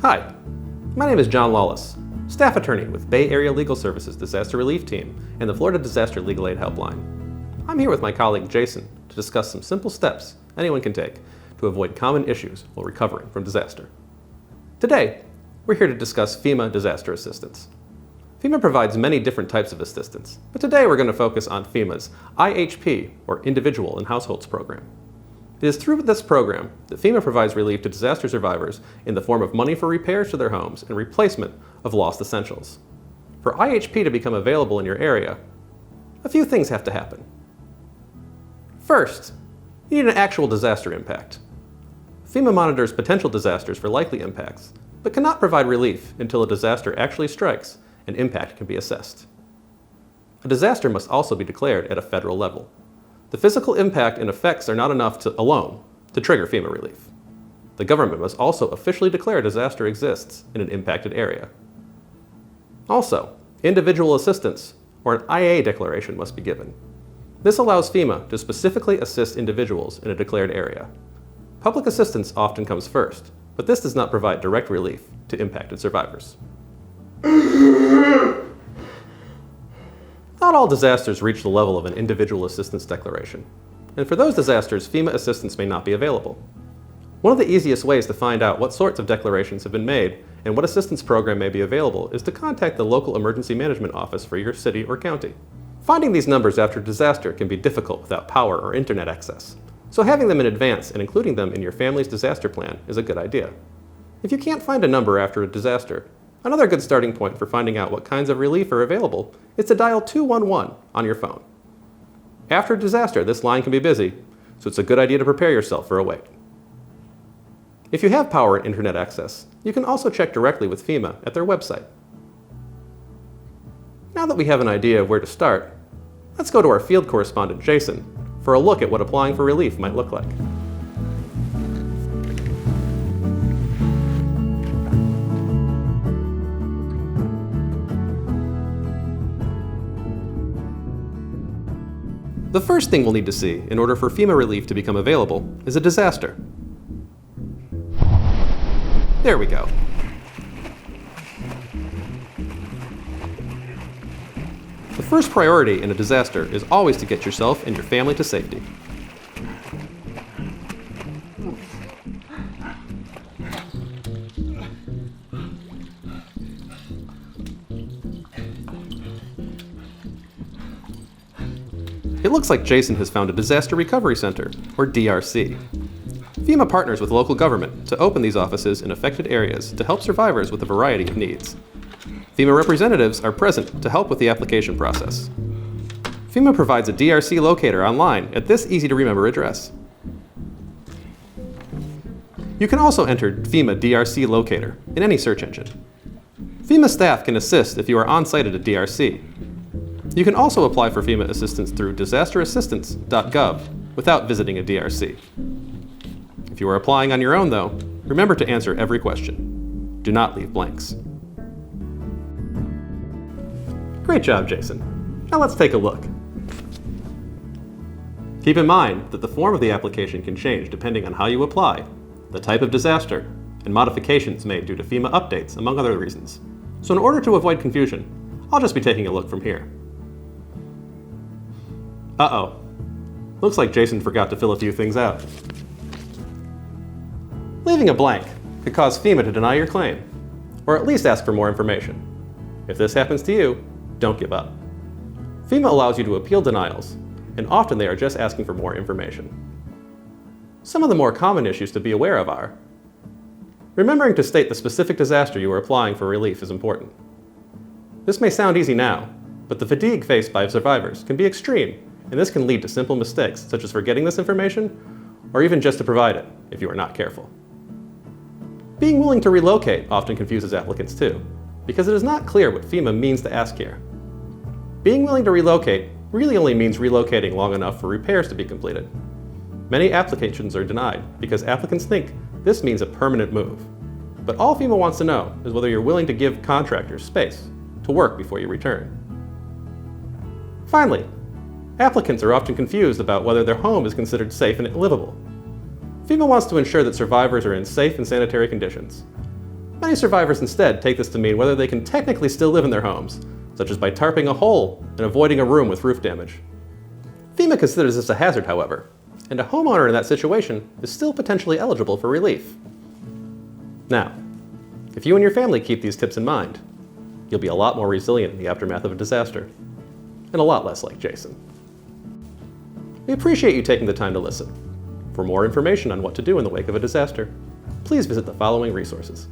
Hi, my name is John Lawless, staff attorney with Bay Area Legal Services Disaster Relief Team and the Florida Disaster Legal Aid Helpline. I'm here with my colleague Jason to discuss some simple steps anyone can take to avoid common issues while recovering from disaster. Today, we're here to discuss FEMA disaster assistance. FEMA provides many different types of assistance, but today we're going to focus on FEMA's IHP, or Individual and Households Program. It is through this program that FEMA provides relief to disaster survivors in the form of money for repairs to their homes and replacement of lost essentials. For IHP to become available in your area, a few things have to happen. First, you need an actual disaster impact. FEMA monitors potential disasters for likely impacts, but cannot provide relief until a disaster actually strikes and impact can be assessed. A disaster must also be declared at a federal level. The physical impact and effects are not enough alone to trigger FEMA relief. The government must also officially declare a disaster exists in an impacted area. Also, individual assistance, or an IA declaration, must be given. This allows FEMA to specifically assist individuals in a declared area. Public assistance often comes first, but this does not provide direct relief to impacted survivors. Not all disasters reach the level of an individual assistance declaration, and for those disasters, FEMA assistance may not be available. One of the easiest ways to find out what sorts of declarations have been made and what assistance program may be available is to contact the local emergency management office for your city or county. Finding these numbers after a disaster can be difficult without power or internet access, so having them in advance and including them in your family's disaster plan is a good idea. If you can't find a number after a disaster, another good starting point for finding out what kinds of relief are available is to dial 211 on your phone. After a disaster, this line can be busy, so it's a good idea to prepare yourself for a wait. If you have power and internet access, you can also check directly with FEMA at their website. Now that we have an idea of where to start, let's go to our field correspondent Jason for a look at what applying for relief might look like. The first thing we'll need to see in order for FEMA relief to become available is a disaster. There we go. The first priority in a disaster is always to get yourself and your family to safety. It looks like Jason has found a Disaster Recovery Center, or DRC. FEMA partners with local government to open these offices in affected areas to help survivors with a variety of needs. FEMA representatives are present to help with the application process. FEMA provides a DRC locator online at this easy-to-remember address. You can also enter FEMA DRC locator in any search engine. FEMA staff can assist if you are on-site at a DRC. You can also apply for FEMA assistance through disasterassistance.gov without visiting a DRC. If you are applying on your own, though, remember to answer every question. Do not leave blanks. Great job, Jason. Now let's take a look. Keep in mind that the form of the application can change depending on how you apply, the type of disaster, and modifications made due to FEMA updates, among other reasons. So in order to avoid confusion, I'll just be taking a look from here. Uh-oh. Looks like Jason forgot to fill a few things out. Leaving a blank could cause FEMA to deny your claim, or at least ask for more information. If this happens to you, don't give up. FEMA allows you to appeal denials, and often they are just asking for more information. Some of the more common issues to be aware of are: remembering to state the specific disaster you are applying for relief is important. This may sound easy now, but the fatigue faced by survivors can be extreme, and this can lead to simple mistakes, such as forgetting this information, or even just to provide it if you are not careful. Being willing to relocate often confuses applicants too, because it is not clear what FEMA means to ask here. Being willing to relocate really only means relocating long enough for repairs to be completed. Many applications are denied because applicants think this means a permanent move. But all FEMA wants to know is whether you're willing to give contractors space to work before you return. Finally, applicants are often confused about whether their home is considered safe and livable. FEMA wants to ensure that survivors are in safe and sanitary conditions. Many survivors instead take this to mean whether they can technically still live in their homes, such as by tarping a hole and avoiding a room with roof damage. FEMA considers this a hazard, however, and a homeowner in that situation is still potentially eligible for relief. Now, if you and your family keep these tips in mind, you'll be a lot more resilient in the aftermath of a disaster, and a lot less like Jason. We appreciate you taking the time to listen. For more information on what to do in the wake of a disaster, please visit the following resources.